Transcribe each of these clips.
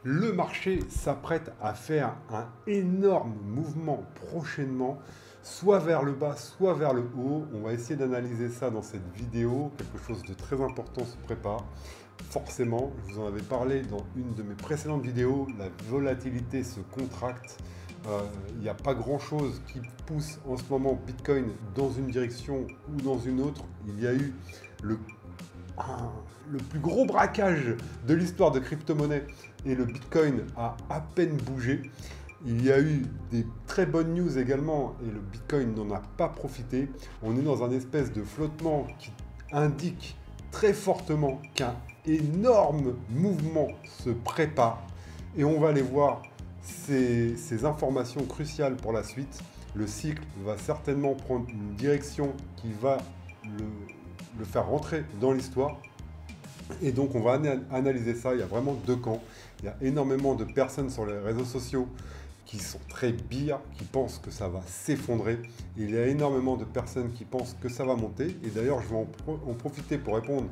Le marché s'apprête à faire un énorme mouvement prochainement, soit vers le bas, soit vers le haut. On va essayer d'analyser ça dans cette vidéo. Quelque chose de très important se prépare. Forcément, je vous en avais parlé dans une de mes précédentes vidéos, la volatilité se contracte. Il n'y a pas grand-chose qui pousse en ce moment Bitcoin dans une direction ou dans une autre. Il y a eu le le plus gros braquage de l'histoire de crypto-monnaie et le Bitcoin a à peine bougé. Il y a eu des très bonnes news également et le Bitcoin n'en a pas profité. On est dans un espèce de flottement qui indique très fortement qu'un énorme mouvement se prépare et on va aller voir ces informations cruciales pour la suite. Le cycle va certainement prendre une direction qui va le faire rentrer dans l'histoire. Et donc on va analyser ça. Il y a vraiment deux camps. Il y a énormément de personnes sur les réseaux sociaux qui sont très bières, qui pensent que ça va s'effondrer. Il y a énormément de personnes qui pensent que ça va monter. Et d'ailleurs, je vais en profiter pour répondre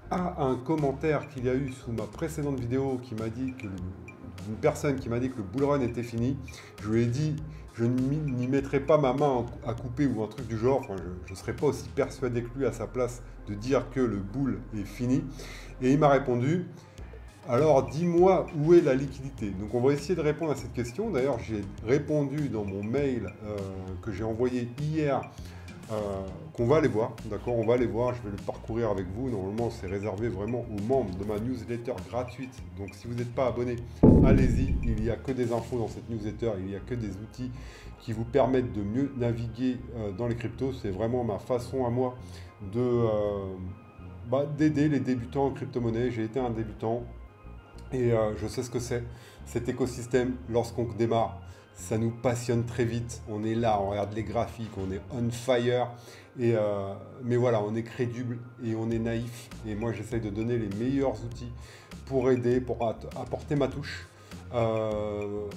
à un commentaire qu'il y a eu sous ma précédente vidéo qui m'a dit que une personne qui m'a dit que le bull run était fini. Je lui ai dit, je n'y mettrai pas ma main à couper ou un truc du genre. Enfin, je ne serais pas aussi persuadé que lui à sa place de dire que le bull est fini. Et il m'a répondu, alors dis-moi où est la liquidité. Donc on va essayer de répondre à cette question. D'ailleurs, j'ai répondu dans mon mail que j'ai envoyé hier. Qu'on va aller voir, d'accord, on va aller voir, je vais le parcourir avec vous. Normalement, c'est réservé vraiment aux membres de ma newsletter gratuite. Donc, si vous n'êtes pas abonné, allez-y. Il n'y a que des infos dans cette newsletter, il n'y a que des outils qui vous permettent de mieux naviguer dans les cryptos. C'est vraiment ma façon à moi d'aider les débutants en crypto-monnaie. J'ai été un débutant et je sais ce que c'est. Cet écosystème, lorsqu'on démarre, ça nous passionne très vite. On est là, on regarde les graphiques, on est on fire. Mais voilà, on est crédible et on est naïf. Et moi, j'essaye de donner les meilleurs outils pour aider, pour apporter ma touche.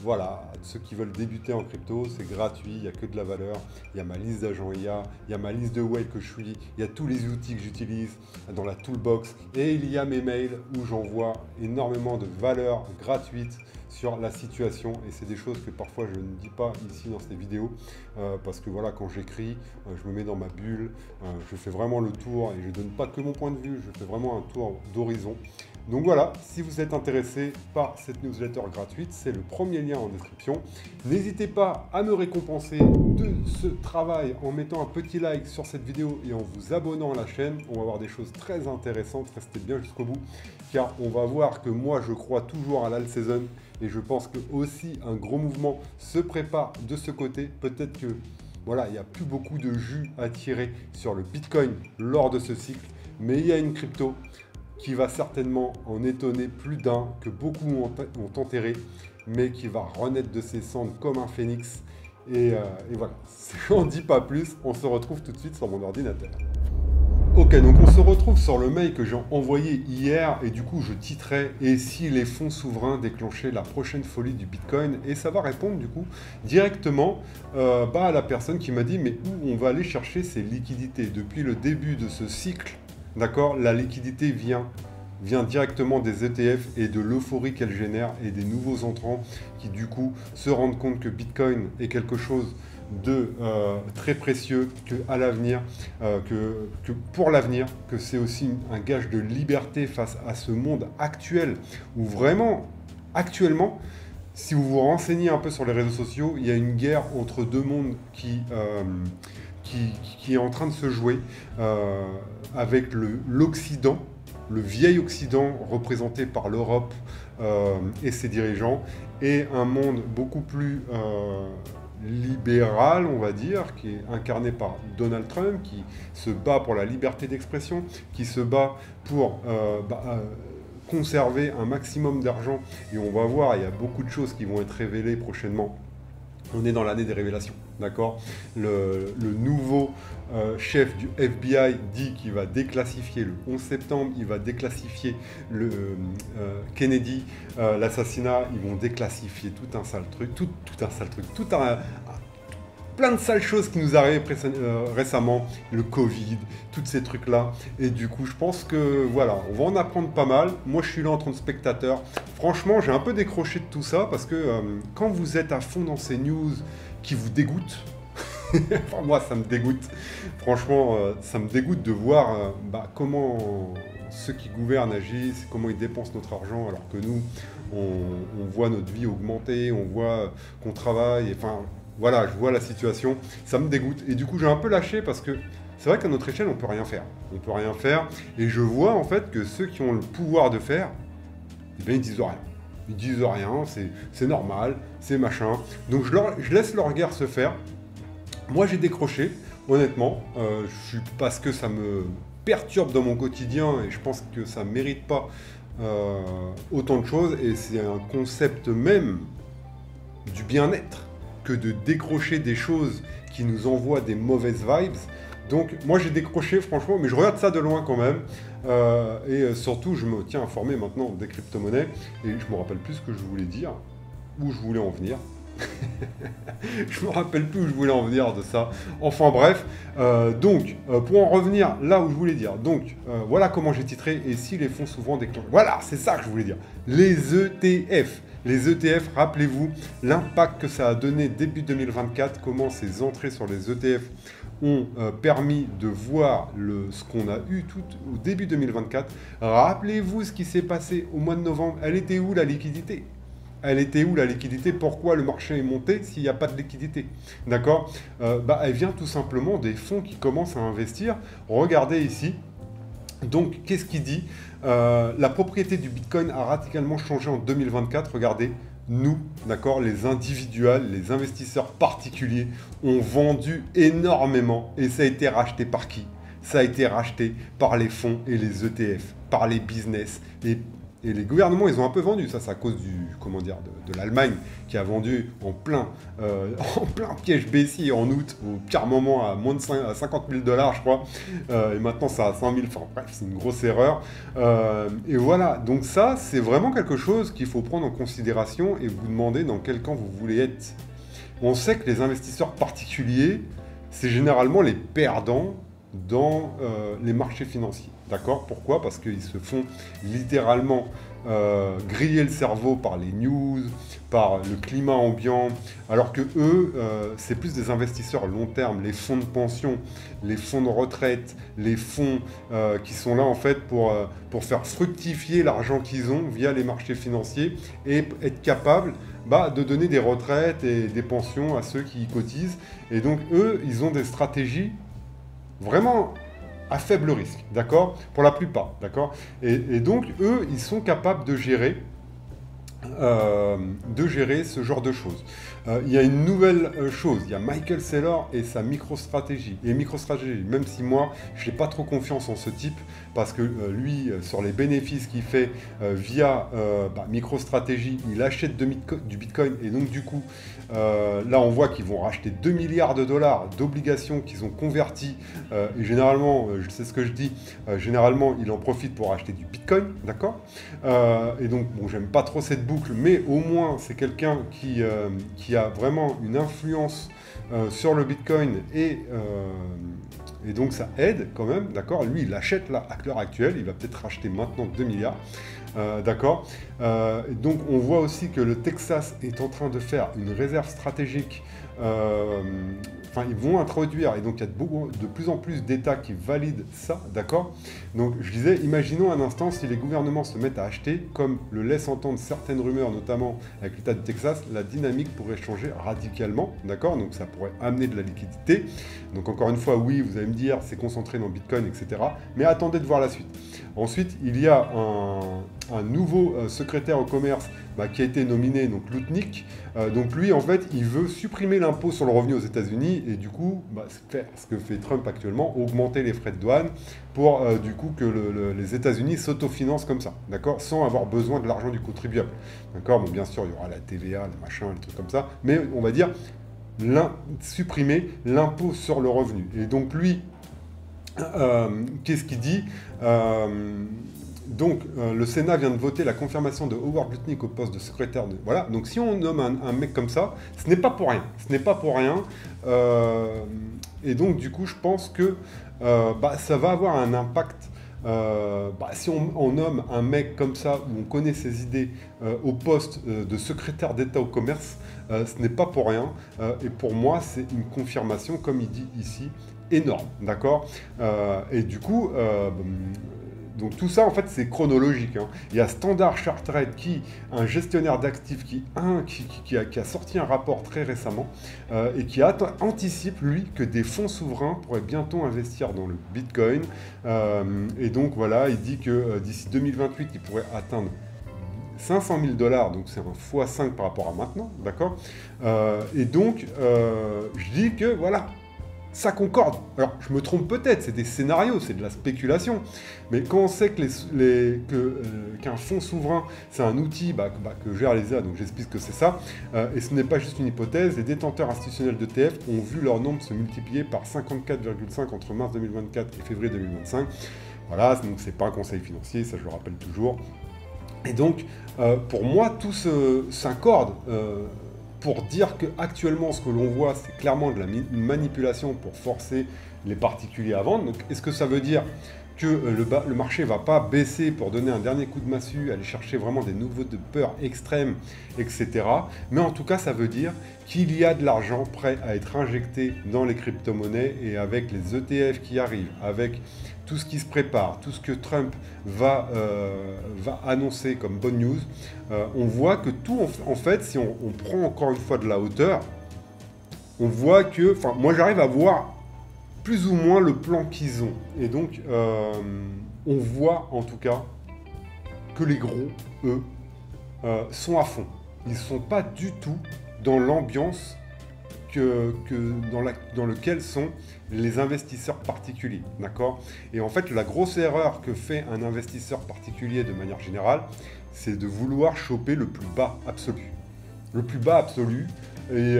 Voilà, ceux qui veulent débuter en crypto, c'est gratuit, il n'y a que de la valeur. Il y a ma liste d'agents IA, il y a ma liste de whales que je suis, il y a tous les outils que j'utilise dans la toolbox. Et il y a mes mails où j'envoie énormément de valeur gratuite sur la situation et c'est des choses que parfois je ne dis pas ici dans ces vidéos parce que voilà, quand j'écris, je me mets dans ma bulle, je fais vraiment le tour et je donne pas que mon point de vue, je fais vraiment un tour d'horizon. Donc voilà, si vous êtes intéressé par cette newsletter gratuite, c'est le premier lien en description. N'hésitez pas à me récompenser de ce travail en mettant un petit like sur cette vidéo et en vous abonnant à la chaîne. On va voir des choses très intéressantes, restez bien jusqu'au bout, car on va voir que moi je crois toujours à l'alt season et je pense que aussi un gros mouvement se prépare de ce côté. Peut-être que voilà, il n'y a plus beaucoup de jus à tirer sur le Bitcoin lors de ce cycle, mais il y a une crypto qui va certainement en étonner plus d'un, que beaucoup ont enterré, mais qui va renaître de ses cendres comme un phénix. Et voilà, je n'en dis pas plus, on se retrouve tout de suite sur mon ordinateur. Ok, donc on se retrouve sur le mail que j'ai envoyé hier et du coup je titrais « Et si les fonds souverains déclenchaient la prochaine folie du Bitcoin ?» Et ça va répondre du coup directement à la personne qui m'a dit « Mais où on va aller chercher ces liquidités ?» Depuis le début de ce cycle, d'accord, la liquidité vient directement des ETF et de l'euphorie qu'elle génère et des nouveaux entrants qui du coup se rendent compte que Bitcoin est quelque chose de très précieux, que à l'avenir, que pour l'avenir, que c'est aussi un gage de liberté face à ce monde actuel où vraiment, actuellement, si vous vous renseignez un peu sur les réseaux sociaux, il y a une guerre entre deux mondes qui est en train de se jouer avec l'Occident, le vieil Occident représenté par l'Europe et ses dirigeants, et un monde beaucoup plus libéral, on va dire, qui est incarné par Donald Trump, qui se bat pour la liberté d'expression, qui se bat pour conserver un maximum d'argent. Et on va voir, il y a beaucoup de choses qui vont être révélées prochainement. On est dans l'année des révélations, d'accord. Le nouveau chef du FBI dit qu'il va déclassifier le 11 septembre, il va déclassifier le Kennedy, l'assassinat, ils vont déclassifier tout un sale truc, tout un sale truc, plein de sales choses qui nous arrivent récemment, le Covid, tous ces trucs-là. Et du coup, je pense que voilà, on va en apprendre pas mal. Moi, je suis là en tant que spectateur. Franchement, j'ai un peu décroché de tout ça parce que quand vous êtes à fond dans ces news qui vous dégoûtent, enfin, moi, ça me dégoûte. Franchement, ça me dégoûte de voir comment ceux qui gouvernent agissent, comment ils dépensent notre argent, alors que nous, on voit notre vie augmenter, on voit qu'on travaille. Enfin, voilà, je vois la situation. Ça me dégoûte. Et du coup, j'ai un peu lâché parce que c'est vrai qu'à notre échelle, on peut rien faire. On peut rien faire. Et je vois en fait que ceux qui ont le pouvoir de faire, eh bien, ils disent rien. Ils disent rien, c'est normal, c'est machin. Donc je laisse leur guerre se faire. Moi, j'ai décroché, honnêtement, parce que ça me perturbe dans mon quotidien et je pense que ça ne mérite pas autant de choses. Et c'est un concept même du bien-être que de décrocher des choses qui nous envoient des mauvaises vibes. Donc, moi, j'ai décroché, franchement, mais je regarde ça de loin quand même. Et surtout, je me tiens informé maintenant des crypto-monnaies et je me rappelle plus ce que je voulais dire, où je voulais en venir. Je me rappelle plus où je voulais en venir de ça. Enfin bref, pour en revenir là où je voulais dire, voilà comment j'ai titré et si les fonds souvent déclenchent. Voilà, c'est ça que je voulais dire. Les ETF. Les ETF, rappelez-vous l'impact que ça a donné début 2024, comment ces entrées sur les ETF ont permis de voir ce qu'on a eu tout au début 2024. Rappelez-vous ce qui s'est passé au mois de novembre. Elle était où la liquidité ? Elle était où la liquidité? Pourquoi le marché est monté s'il n'y a pas de liquidité? D'accord? Elle vient tout simplement des fonds qui commencent à investir. Regardez ici. Donc, qu'est-ce qu'il dit? La propriété du Bitcoin a radicalement changé en 2024. Regardez, nous, d'accord, les individuels, les investisseurs particuliers ont vendu énormément. Et ça a été racheté par qui? Ça a été racheté par les fonds et les ETF, par les business. Et les gouvernements, ils ont un peu vendu. Ça, c'est à cause de l'Allemagne qui a vendu en plein piège baissier en août, au pire moment à moins de 50 000 $, je crois. Et maintenant, ça à 100 000. Enfin, bref, c'est une grosse erreur. Et voilà. Donc ça, c'est vraiment quelque chose qu'il faut prendre en considération et vous demander dans quel camp vous voulez être. On sait que les investisseurs particuliers, c'est généralement les perdants dans les marchés financiers. D'accord? Pourquoi? Parce qu'ils se font littéralement griller le cerveau par les news, par le climat ambiant, alors que eux, c'est plus des investisseurs long terme, les fonds de pension, les fonds de retraite, les fonds qui sont là en fait pour faire fructifier l'argent qu'ils ont via les marchés financiers et être capables de donner des retraites et des pensions à ceux qui y cotisent. Et donc eux, ils ont des stratégies vraiment à faible risque, d'accord? Pour la plupart, d'accord? Et donc, eux, ils sont capables de gérer ce genre de choses. Il y a une nouvelle chose, il y a Michael Saylor et sa MicroStrategy. Et MicroStrategy, même si moi, je n'ai pas trop confiance en ce type, parce que lui, sur les bénéfices qu'il fait via MicroStrategy, il achète du Bitcoin, et donc du coup, là on voit qu'ils vont racheter 2 milliards de dollars d'obligations qu'ils ont converties, et généralement, je sais ce que je dis, généralement, il en profite pour acheter du Bitcoin, d'accord? Et donc, bon, j'aime pas trop cette boucle, mais au moins, c'est quelqu'un qui a vraiment une influence sur le Bitcoin et donc ça aide quand même, d'accord? Lui, il achète là à l'heure actuelle, il va peut-être racheter maintenant 2 milliards, d'accord? Donc on voit aussi que le Texas est en train de faire une réserve stratégique. Ils vont introduire, et donc il y a de plus en plus d'États qui valident ça, d'accord? Donc je disais, imaginons un instant si les gouvernements se mettent à acheter, comme le laissent entendre certaines rumeurs, notamment avec l'État de Texas, la dynamique pourrait changer radicalement, d'accord? Donc ça pourrait amener de la liquidité. Donc encore une fois, oui, vous allez me dire, c'est concentré dans Bitcoin, etc. Mais attendez de voir la suite. Ensuite, il y a un nouveau secrétaire au commerce qui a été nominé, donc Lutnick. Donc lui, en fait, il veut supprimer l'impôt sur le revenu aux États-Unis et du coup, faire ce que fait Trump actuellement, augmenter les frais de douane pour du coup que les États-Unis s'autofinancent comme ça, d'accord, sans avoir besoin de l'argent du contribuable, d'accord. Bon, bien sûr, il y aura la TVA, les machins, les trucs comme ça, mais on va dire supprimer l'impôt sur le revenu. Et donc lui, qu'est-ce qu'il dit? Donc, le Sénat vient de voter la confirmation de Howard Lutnick au poste de secrétaire de... Voilà, donc si on nomme un mec comme ça, ce n'est pas pour rien. Ce n'est pas pour rien. Et donc, du coup, je pense que ça va avoir un impact. Si on nomme un mec comme ça, où on connaît ses idées, au poste de secrétaire d'État au commerce, ce n'est pas pour rien. Et pour moi, c'est une confirmation, comme il dit ici, énorme. D'accord. Et du coup... donc tout ça, en fait, c'est chronologique. Hein. Il y a Standard Chartered, un gestionnaire d'actifs qui a sorti un rapport très récemment et qui anticipe, lui, que des fonds souverains pourraient bientôt investir dans le Bitcoin. Et donc, voilà, il dit que d'ici 2028, il pourrait atteindre 500 000 $, donc c'est un x5 par rapport à maintenant, d'accord. Et donc, je dis que, voilà, ça concorde. Alors, je me trompe peut-être, c'est des scénarios, c'est de la spéculation. Mais quand on sait qu'un fonds souverain, c'est un outil que gère les A, donc j'explique que c'est ça, et ce n'est pas juste une hypothèse, les détenteurs institutionnels d'ETF ont vu leur nombre se multiplier par 54,5 entre mars 2024 et février 2025. Voilà, donc c'est pas un conseil financier, ça je le rappelle toujours. Et donc, pour moi, tout s'accorde. Pour dire qu'actuellement, ce que l'on voit, c'est clairement de une manipulation pour forcer les particuliers à vendre. Donc, est-ce que ça veut dire que le marché ne va pas baisser pour donner un dernier coup de massue, aller chercher vraiment des niveaux de peur extrêmes, etc. Mais en tout cas, ça veut dire qu'il y a de l'argent prêt à être injecté dans les crypto-monnaies et avec les ETF qui arrivent, avec tout ce qui se prépare, tout ce que Trump va annoncer comme bonne news, on voit que tout, en fait, si on prend encore une fois de la hauteur, on voit que, moi j'arrive à voir plus ou moins le plan qu'ils ont. Et donc, on voit en tout cas que les gros, eux, sont à fond. Ils ne sont pas du tout dans l'ambiance dans lequel sont les investisseurs particuliers, d'accord. Et en fait, la grosse erreur que fait un investisseur particulier de manière générale, c'est de vouloir choper le plus bas absolu. Le plus bas absolu, et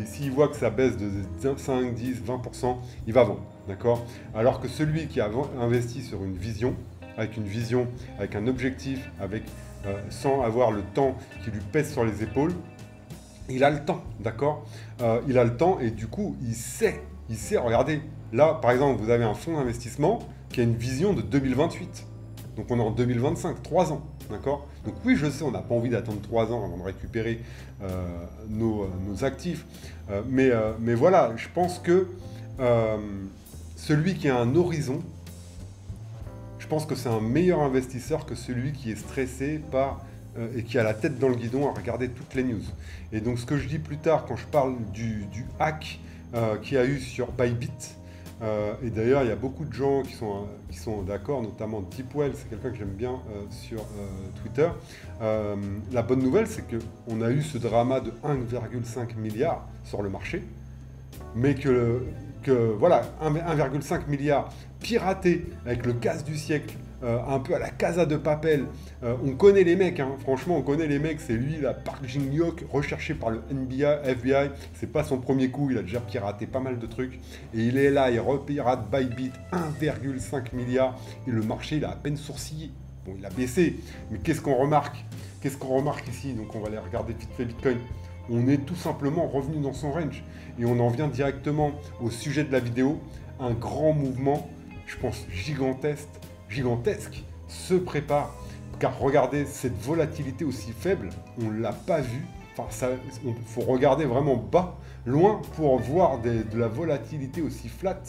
s'il voit que ça baisse de 5, 10, 20%, il va vendre, d'accord. Alors que celui qui a investi sur une vision, avec un objectif, sans avoir le temps qui lui pèse sur les épaules, il a le temps, d'accord. Il a le temps et du coup, il sait, regardez, là, par exemple, vous avez un fonds d'investissement qui a une vision de 2028. Donc on est en 2025, 3 ans, d'accord. Donc oui, je sais, on n'a pas envie d'attendre 3 ans avant de récupérer nos actifs. Mais voilà, je pense que celui qui a un horizon, je pense que c'est un meilleur investisseur que celui qui est stressé et qui a la tête dans le guidon à regarder toutes les news. Et donc ce que je dis plus tard quand je parle du hack qu'il y a eu sur Bybit, et d'ailleurs il y a beaucoup de gens qui sont d'accord, notamment Deepwell, c'est quelqu'un que j'aime bien sur Twitter. La bonne nouvelle, c'est qu'on a eu ce drama de 1,5 milliard sur le marché, mais voilà, 1,5 milliard piraté avec le casse du siècle, un peu à la Casa de Papel. On connaît les mecs, hein, franchement, on connaît les mecs. C'est lui, là, Park Jin-hyuk, recherché par le FBI. C'est pas son premier coup, il a déjà piraté pas mal de trucs. Et il est là, il repirate Bybit 1,5 milliard. Et le marché, il a à peine sourcillé. Bon, il a baissé. Mais qu'est-ce qu'on remarque ici? Donc, on va aller regarder vite fait Bitcoin. On est tout simplement revenu dans son range. Et on en vient directement au sujet de la vidéo. Un grand mouvement, je pense gigantesque, se prépare. Car regardez, cette volatilité aussi faible, on ne l'a pas vue. Enfin, il faut regarder vraiment bas, loin, pour voir de la volatilité aussi flat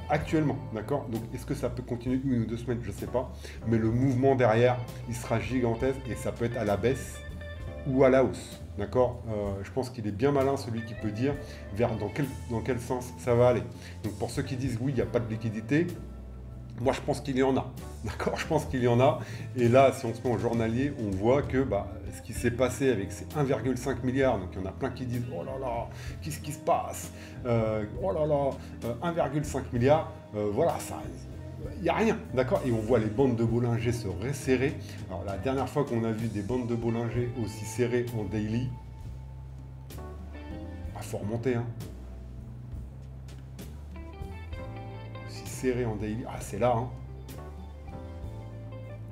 actuellement, d'accord. Donc, est-ce que ça peut continuer 1 ou 2 semaines? Je ne sais pas. Mais le mouvement derrière, il sera gigantesque et ça peut être à la baisse ou à la hausse, d'accord. Je pense qu'il est bien malin celui qui peut dire dans quel sens ça va aller. Donc pour ceux qui disent oui, il n'y a pas de liquidité, moi je pense qu'il y en a, d'accord. Je pense qu'il y en a. Et là, si on se met au journalier, on voit que ce qui s'est passé avec ces 1,5 milliard, donc il y en a plein qui disent oh là là, qu'est-ce qui se passe, oh là là, 1,5 milliard, voilà, ça... Il n'y a rien, d'accord. Et on voit les bandes de Bollinger se resserrer. Alors la dernière fois qu'on a vu des bandes de Bollinger aussi serrées en daily, faut remonter, hein. serré en daily. Ah, c'est là, hein.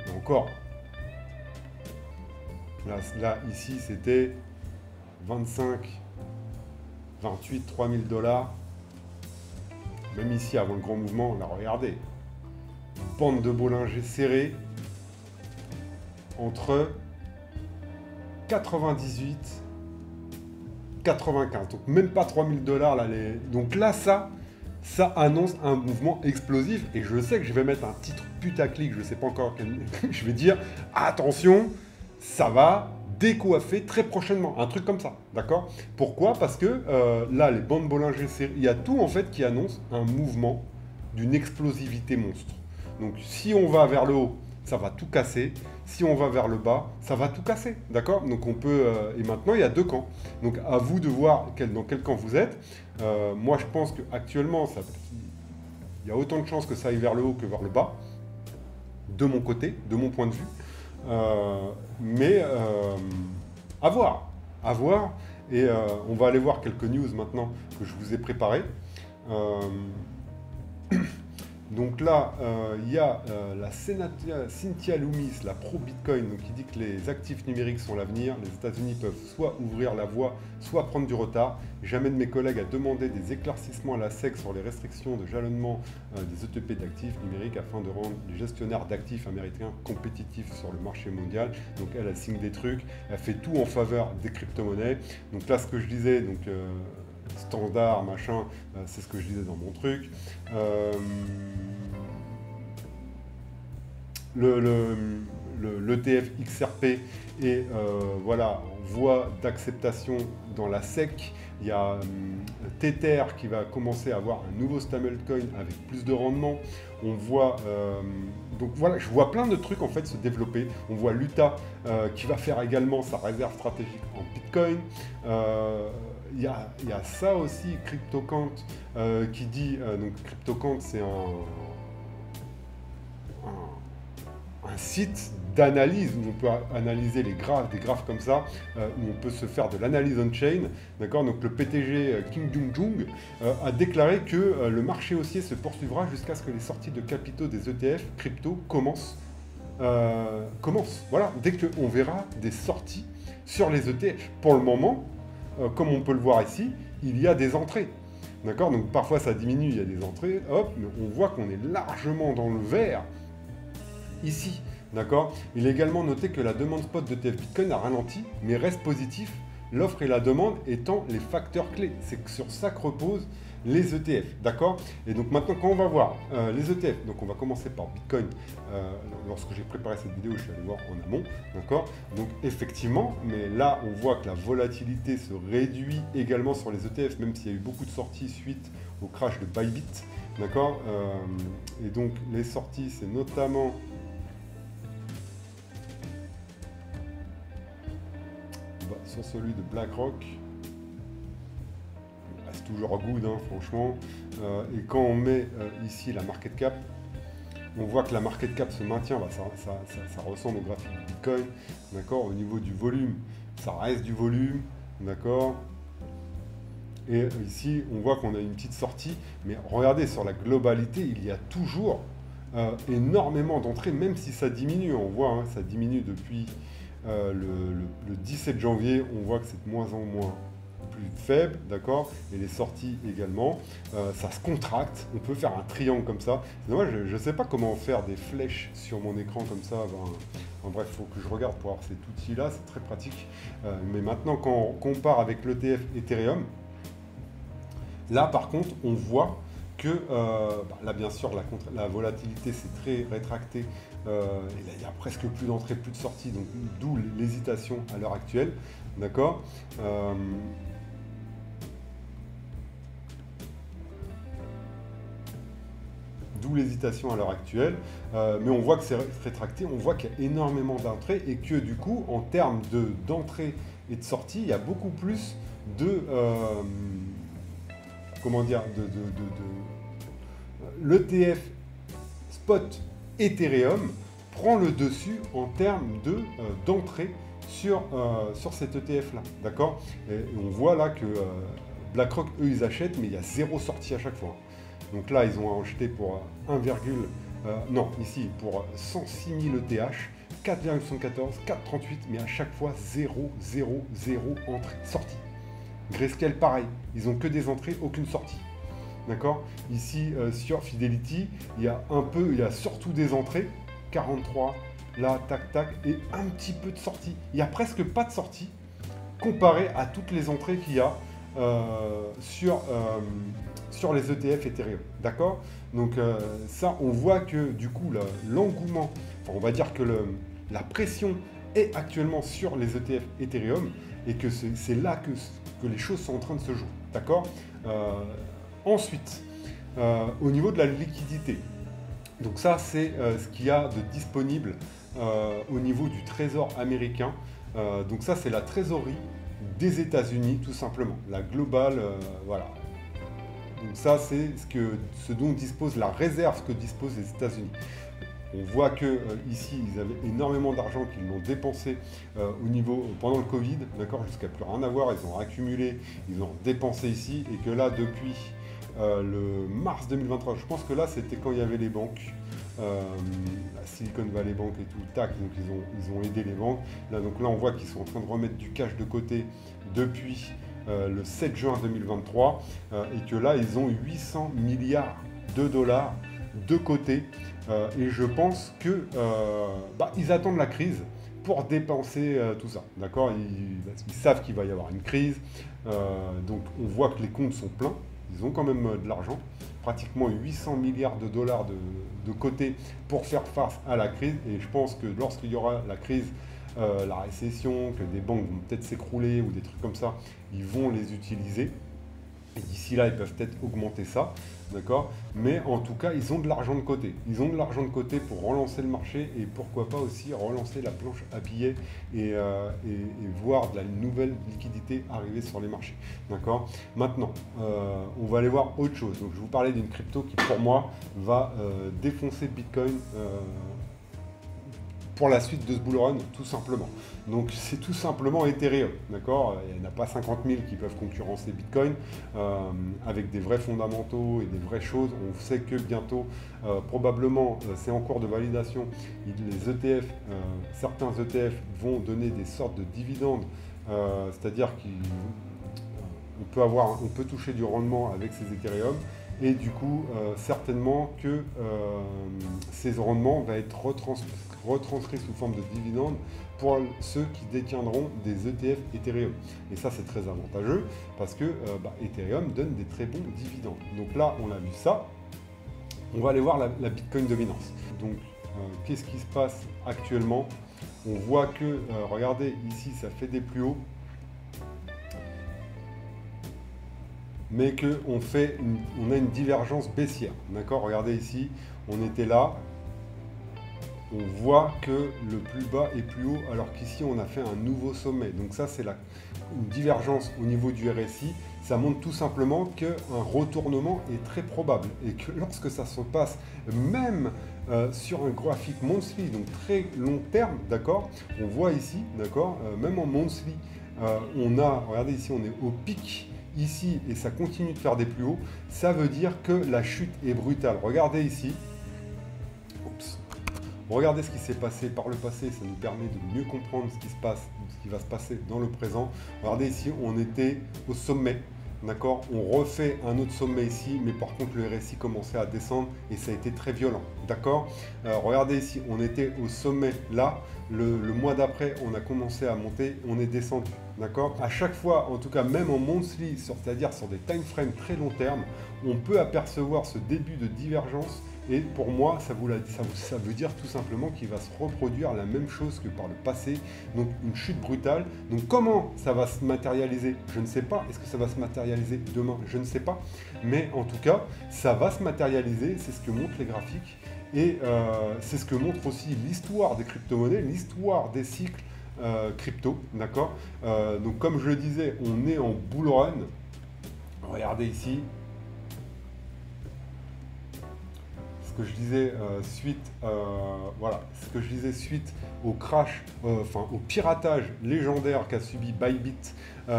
Et encore. Là ici, c'était 25, 28, 3000 $. Même ici, avant le grand mouvement, on a regardé. Bande de Bollinger serrée entre 98 95. Donc même pas 3000 $. Là, donc là, ça annonce un mouvement explosif. Et je sais que je vais mettre un titre putaclic, je ne sais pas encore quel... je vais dire, attention, ça va décoiffer très prochainement. Un truc comme ça, d'accord? Pourquoi? Parce que là, les bandes Bollinger serrées, il y a tout en fait qui annonce un mouvement d'une explosivité monstre. Donc si on va vers le haut, ça va tout casser. Si on va vers le bas, ça va tout casser, d'accord? Donc on peut... et maintenant, il y a deux camps. Donc à vous de voir dans quel camp vous êtes. Moi, je pense qu'actuellement, il y a autant de chances que ça aille vers le haut que vers le bas, de mon côté, de mon point de vue. Mais à voir. À voir. Et on va aller voir quelques news maintenant que je vous ai préparées. Donc là, il y a la sénatrice Cynthia Lummis, la pro-Bitcoin, qui dit que les actifs numériques sont l'avenir. Les États-Unis peuvent soit ouvrir la voie, soit prendre du retard. Jamais de mes collègues a demandé des éclaircissements à la SEC sur les restrictions de jalonnement des ETP d'actifs numériques afin de rendre les gestionnaires d'actifs américains compétitifs sur le marché mondial. Donc elle signe des trucs, elle fait tout en faveur des crypto-monnaies. Donc là, ce que je disais, donc... standard, machin, c'est ce que je disais dans mon truc. L'ETF XRP est voilà, en voie d'acceptation dans la SEC. Il y a Tether qui va commencer à avoir un nouveau stablecoin avec plus de rendement. On voit donc voilà, je vois plein de trucs en fait se développer. On voit l'UTA qui va faire également sa réserve stratégique en Bitcoin. Il y a ça aussi, CryptoQuant, qui dit, donc CryptoQuant c'est un site d'analyse où on peut analyser les graphes, des graphes comme ça, où on peut se faire de l'analyse on-chain, d'accord? Donc le PTG Kim Jong-jung a déclaré que le marché haussier se poursuivra jusqu'à ce que les sorties de capitaux des ETF crypto commencent. Voilà, dès qu'on verra des sorties sur les ETF. Pour le moment, comme on peut le voir ici, il y a des entrées. D'accord? Donc parfois ça diminue, il y a des entrées, hop, mais on voit qu'on est largement dans le vert ici. D'accord? Il est également noté que la demande spot d'ETF Bitcoin a ralenti, mais reste positif, l'offre et la demande étant les facteurs clés. C'est sur ça que reposent les ETF, d'accord? Et donc maintenant, quand on va voir les ETF, donc on va commencer par Bitcoin. Lorsque j'ai préparé cette vidéo, je suis allé voir en amont, d'accord? Donc effectivement, mais là, on voit que la volatilité se réduit également sur les ETF, même s'il y a eu beaucoup de sorties suite au crash de Bybit, d'accord? Et donc les sorties, c'est notamment... sur celui de BlackRock, c'est toujours good, hein, franchement. Et quand on met ici la market cap, on voit que la market cap se maintient. Bah, ça ressemble au graphique du Bitcoin, d'accord. Au niveau du volume, ça reste du volume, d'accord. Et ici, on voit qu'on a une petite sortie, mais regardez, sur la globalité, il y a toujours énormément d'entrées, même si ça diminue. On voit, hein, ça diminue depuis le 17 janvier, on voit que c'est de moins en moins plus faible, d'accord, et les sorties également, ça se contracte, on peut faire un triangle comme ça. C'est dommage, je ne sais pas comment faire des flèches sur mon écran comme ça, en bref, il faut que je regarde pour avoir cet outil-là, c'est très pratique. Mais maintenant, quand on compare avec l'ETF Ethereum, là par contre, on voit que là bien sûr la volatilité s'est très rétractée, et là il y a presque plus d'entrée, plus de sortie, donc d'où l'hésitation à l'heure actuelle, d'accord. D'où l'hésitation à l'heure actuelle, mais on voit que c'est rétracté, on voit qu'il y a énormément d'entrées et que du coup en termes d'entrée et de sortie, il y a beaucoup plus de comment dire, l'ETF spot Ethereum prend le dessus en termes d'entrée sur cet ETF là, d'accord. Et on voit là que BlackRock, eux, ils achètent, mais il y a zéro sortie à chaque fois. Donc là, ils ont acheté pour 1, non, ici, pour 106 000 ETH, 4,74, 4,38, mais à chaque fois 0, 0, 0 entrée, sortie. Grayscale, pareil, ils n'ont que des entrées, aucune sortie. D'accord? Ici, sur Fidelity, il y a surtout des entrées, 43, là, tac, tac, et un petit peu de sortie. Il n'y a presque pas de sortie, comparé à toutes les entrées qu'il y a sur les ETF Ethereum. D'accord? Donc ça, on voit que du coup, l'engouement, enfin, on va dire que la pression est actuellement sur les ETF Ethereum et que c'est là que les choses sont en train de se jouer. D'accord? Ensuite, au niveau de la liquidité, donc ça, c'est ce qu'il y a de disponible au niveau du trésor américain. Donc ça, c'est la trésorerie des États-Unis, tout simplement. La globale, voilà. Donc ça, c'est ce dont dispose la réserve que disposent les États-Unis. On voit que ici, ils avaient énormément d'argent qu'ils l'ont dépensé pendant le Covid, d'accord, jusqu'à plus rien avoir. Ils ont accumulé, ils ont dépensé ici, et que là, depuis le mars 2023, je pense que là, c'était quand il y avait les banques, la Silicon Valley Bank et tout, tac, donc ils ont aidé les banques. Donc là, on voit qu'ils sont en train de remettre du cash de côté depuis le 7 juin 2023, et que là, ils ont 800 milliards de dollars de côté, et je pense que ils attendent la crise pour dépenser tout ça, d'accord, ils savent qu'il va y avoir une crise, donc on voit que les comptes sont pleins, ils ont quand même de l'argent, pratiquement 800 milliards de dollars de côté pour faire face à la crise, et je pense que lorsqu'il y aura la crise, la récession, que des banques vont peut-être s'écrouler ou des trucs comme ça, ils vont les utiliser. Et d'ici là, ils peuvent peut-être augmenter ça, d'accord? Mais en tout cas, ils ont de l'argent de côté. Ils ont de l'argent de côté pour relancer le marché et pourquoi pas aussi relancer la planche à billets et voir de la nouvelle liquidité arriver sur les marchés, d'accord? Maintenant, on va aller voir autre chose. Donc, je vais vous parler d'une crypto qui, pour moi, va défoncer Bitcoin pour la suite de ce bull run, tout simplement. Donc c'est tout simplement Ethereum, d'accord? Il n'y en a pas 50 000 qui peuvent concurrencer Bitcoin, avec des vrais fondamentaux et des vraies choses. On sait que bientôt, probablement, c'est en cours de validation, les ETF, certains ETF vont donner des sortes de dividendes, c'est-à-dire qu'on peut toucher du rendement avec ces Ethereum. Et du coup, certainement que ces rendements vont être retranscrits sous forme de dividendes pour ceux qui détiendront des ETF Ethereum. Et ça, c'est très avantageux parce que Ethereum donne des très bons dividendes. Donc là, on a vu ça. On va aller voir la Bitcoin dominance. Donc, qu'est-ce qui se passe actuellement? On voit que, regardez, ici, ça fait des plus hauts. Mais qu'on a une divergence baissière. D'accord? Regardez ici, on était là. On voit que le plus bas est plus haut, alors qu'ici, on a fait un nouveau sommet. Donc ça, c'est une divergence au niveau du RSI. Ça montre tout simplement qu'un retournement est très probable. Et que lorsque ça se passe, même sur un graphique monthly, donc très long terme, d'accord? On voit ici, d'accord? Même en monthly, regardez ici, on est au pic ici et ça continue de faire des plus hauts, ça veut dire que la chute est brutale. Regardez ici. Oups. Regardez ce qui s'est passé par le passé, ça nous permet de mieux comprendre ce qui va se passer dans le présent. Regardez ici, on était au sommet, d'accord? On refait un autre sommet ici, mais par contre le RSI commençait à descendre et ça a été très violent, d'accord? Regardez ici, on était au sommet là, le mois d'après, on a commencé à monter, on est descendu. D'accord? À chaque fois, en tout cas même en monthly, c'est-à-dire sur des time frames très long terme, on peut apercevoir ce début de divergence et pour moi, ça veut dire tout simplement qu'il va se reproduire la même chose que par le passé, donc une chute brutale. Donc comment ça va se matérialiser? Je ne sais pas. Est-ce que ça va se matérialiser demain? Je ne sais pas. Mais en tout cas, ça va se matérialiser, c'est ce que montrent les graphiques et c'est ce que montre aussi l'histoire des crypto-monnaies, l'histoire des cycles crypto, d'accord? Donc comme je le disais, on est en bull run. Regardez ici. que je disais voilà, ce que je disais suite au crash, enfin au piratage légendaire qu'a subi Bybit, eh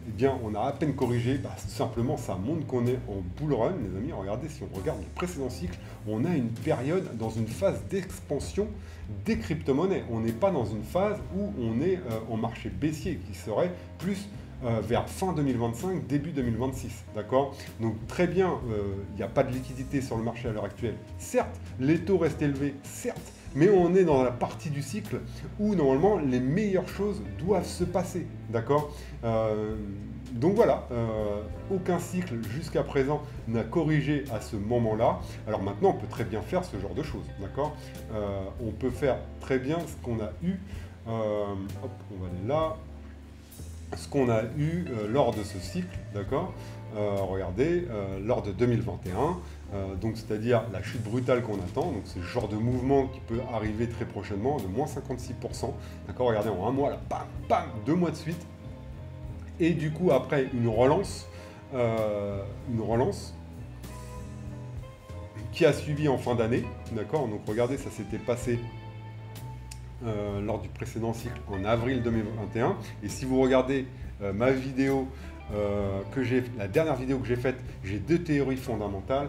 bien on a à peine corrigé, bah, tout simplement ça montre qu'on est en bull run, les amis. Regardez, si on regarde le précédent cycle, on a une période dans une phase d'expansion des crypto-monnaies. On n'est pas dans une phase où on est en marché baissier, qui serait plus vers fin 2025, début 2026, d'accord? Donc très bien, il n'y a pas de liquidité sur le marché à l'heure actuelle. Certes, les taux restent élevés, certes, mais on est dans la partie du cycle où normalement les meilleures choses doivent se passer, d'accord? Donc voilà, aucun cycle jusqu'à présent n'a corrigé à ce moment-là. Alors maintenant, on peut très bien faire ce genre de choses, d'accord? On peut faire très bien ce qu'on a eu. Hop, on va aller là. Ce qu'on a eu lors de ce cycle, d'accord? Regardez, lors de 2021, donc c'est-à-dire la chute brutale qu'on attend, donc c'est ce genre de mouvement qui peut arriver très prochainement, de moins 56%, d'accord? Regardez, en un mois, là, bam, bam, 2 mois de suite, et du coup après une relance qui a suivi en fin d'année, d'accord? Donc regardez, ça s'était passé lors du précédent cycle en avril 2021. Et si vous regardez ma vidéo, la dernière vidéo que j'ai faite, j'ai 2 théories fondamentales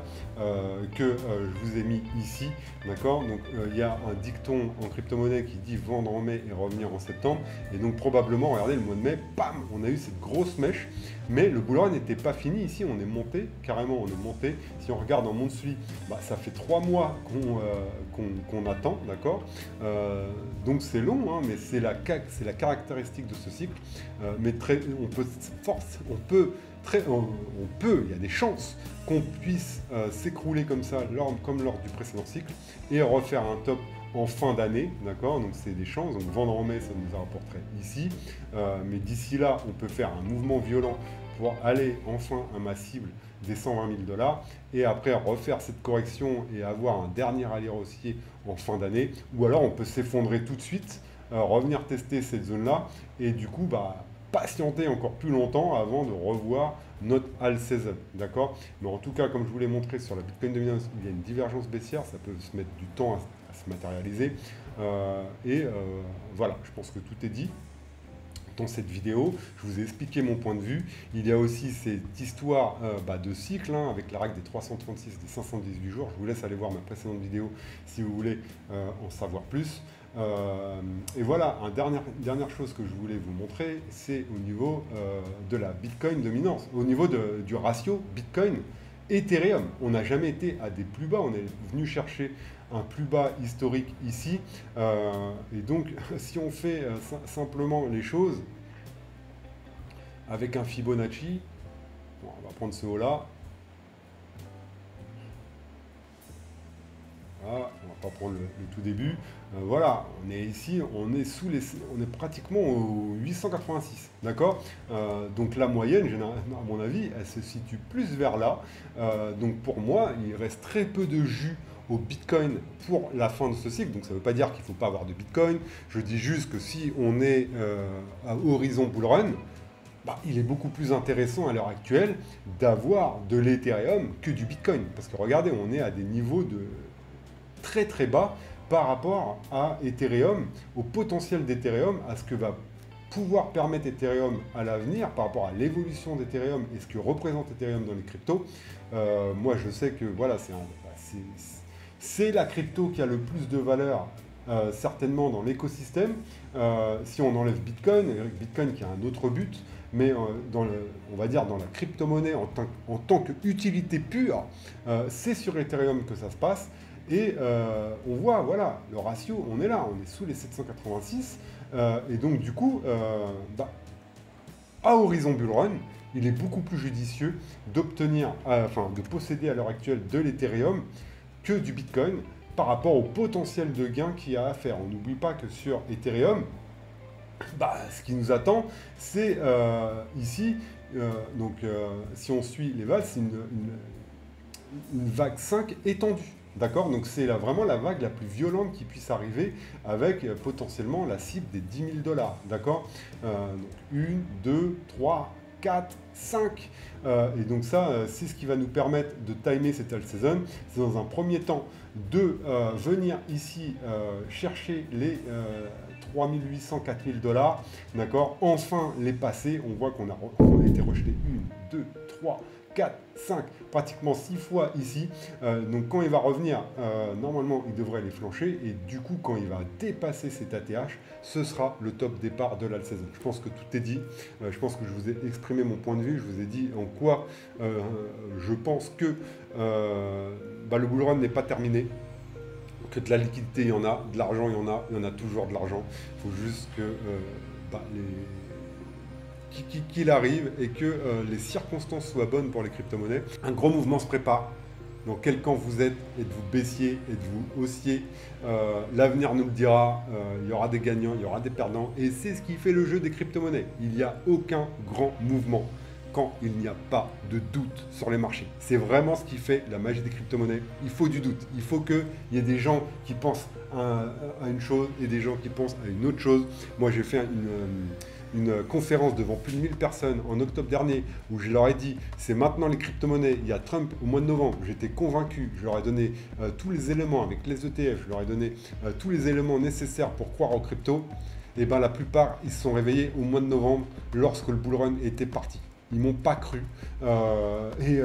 que je vous ai mis ici, d'accord? Donc il y a un dicton en crypto-monnaie qui dit vendre en mai et revenir en septembre, et donc probablement, regardez, le mois de mai, bam, on a eu cette grosse mèche, mais le bull run n'était pas fini. Ici on est monté, carrément on est monté. Si on regarde en monthly, bah, ça fait 3 mois qu'on attend, d'accord? Donc c'est long, hein, mais c'est la caractéristique de ce cycle. Mais il y a des chances qu'on puisse s'écrouler comme ça, comme lors du précédent cycle, et refaire un top en fin d'année, d'accord? Donc c'est des chances. Donc vendre en mai, ça nous rapporterait ici, mais d'ici là, on peut faire un mouvement violent pour aller enfin à ma cible des 120 000 $, et après refaire cette correction et avoir un dernier aller haussier en fin d'année, ou alors on peut s'effondrer tout de suite, revenir tester cette zone-là, et du coup, bah, patienter encore plus longtemps avant de revoir notre all season, d'accord? Mais en tout cas, comme je vous l'ai montré sur la Bitcoin dominance, il y a une divergence baissière, ça peut se mettre du temps à se matérialiser, voilà, je pense que tout est dit dans cette vidéo. Je vous ai expliqué mon point de vue. Il y a aussi cette histoire de cycle, hein, avec la règle des 336, des 518 jours. Je vous laisse aller voir ma précédente vidéo si vous voulez en savoir plus. Et voilà, dernière chose que je voulais vous montrer, c'est au niveau de la Bitcoin dominance, au niveau du ratio Bitcoin Ethereum. On n'a jamais été à des plus bas, on est venu chercher un plus bas historique ici, et donc si on fait simplement les choses avec un Fibonacci, bon, on va prendre ce haut là, voilà, on va pas prendre le tout début, voilà, on est ici, on est pratiquement au 886, d'accord? Donc la moyenne, à mon avis, elle se situe plus vers là, donc pour moi, il reste très peu de jus au Bitcoin pour la fin de ce cycle. Donc ça ne veut pas dire qu'il ne faut pas avoir de Bitcoin. Je dis juste que si on est à horizon bull run, bah, il est beaucoup plus intéressant à l'heure actuelle d'avoir de l'Ethereum que du Bitcoin. Parce que regardez, on est à des niveaux de très très bas par rapport à Ethereum, au potentiel d'Ethereum, à ce que va pouvoir permettre Ethereum à l'avenir par rapport à l'évolution d'Ethereum et ce que représente Ethereum dans les cryptos. Moi je sais que voilà, c'est la crypto qui a le plus de valeur certainement dans l'écosystème. Si on enlève Bitcoin qui a un autre but, mais on va dire dans la crypto-monnaie en tant qu'utilité pure, c'est sur Ethereum que ça se passe. Et on voit, voilà, le ratio, on est là, on est sous les 786. Et donc du coup, à horizon bull run, il est beaucoup plus judicieux de posséder à l'heure actuelle de l'Ethereum que du Bitcoin par rapport au potentiel de gain qu'il y a à faire. On n'oublie pas que sur Ethereum, ce qui nous attend, c'est ici, si on suit les vagues, c'est une vague 5 étendue. D'accord? Donc c'est vraiment la vague la plus violente qui puisse arriver avec potentiellement la cible des 10 000 $. D'accord? Donc 1, 2, 3, 4, 5. Et donc ça, c'est ce qui va nous permettre de timer cette alt season. C'est dans un premier temps de venir ici chercher les 3800, 4000 $, d'accord, enfin les passer. On voit qu'on a été rejeté 1, 2, 3, 4, 5, pratiquement 6 fois ici. Donc quand il va revenir, normalement il devrait les flancher, et du coup quand il va dépasser cet ATH, ce sera le top départ de l'alt season. Je pense que tout est dit. Je pense que je vous ai exprimé mon point de vue. Je vous ai dit en quoi je pense que le bull run n'est pas terminé, que de la liquidité il y en a, de l'argent il y en a toujours de l'argent. Il faut juste que qu'il arrive et que les circonstances soient bonnes pour les crypto-monnaies. Un gros mouvement se prépare. Dans quel camp vous êtes, êtes-vous baissier, êtes-vous haussier, l'avenir nous le dira. Il y aura des gagnants, il y aura des perdants, et c'est ce qui fait le jeu des crypto-monnaies. Il n'y a aucun grand mouvement quand il n'y a pas de doute sur les marchés. C'est vraiment ce qui fait la magie des crypto-monnaies. Il faut du doute. Il faut qu'il y ait des gens qui pensent à une chose et des gens qui pensent à une autre chose. Moi, j'ai fait une conférence devant plus de 1000 personnes en octobre dernier où je leur ai dit c'est maintenant les crypto-monnaies. Il y a Trump au mois de novembre, j'étais convaincu, je leur ai donné tous les éléments avec les ETF, je leur ai donné tous les éléments nécessaires pour croire aux crypto. Et bien la plupart ils se sont réveillés au mois de novembre lorsque le bull run était parti. Ils m'ont pas cru. Et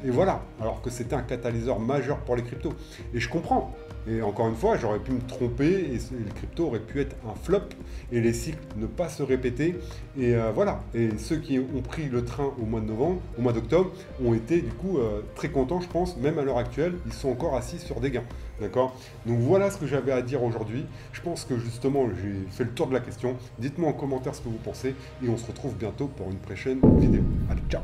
voilà, alors que c'était un catalyseur majeur pour les cryptos. Et je comprends. Et encore une fois, j'aurais pu me tromper et les cryptos auraient pu être un flop et les cycles ne pas se répéter. Et voilà. Et ceux qui ont pris le train au mois de novembre, au mois d'octobre, ont été du coup très contents, je pense. Même à l'heure actuelle, ils sont encore assis sur des gains. D'accord? Donc voilà ce que j'avais à dire aujourd'hui. Je pense que justement, j'ai fait le tour de la question. Dites-moi en commentaire ce que vous pensez et on se retrouve bientôt pour une prochaine vidéo. Allez, ciao!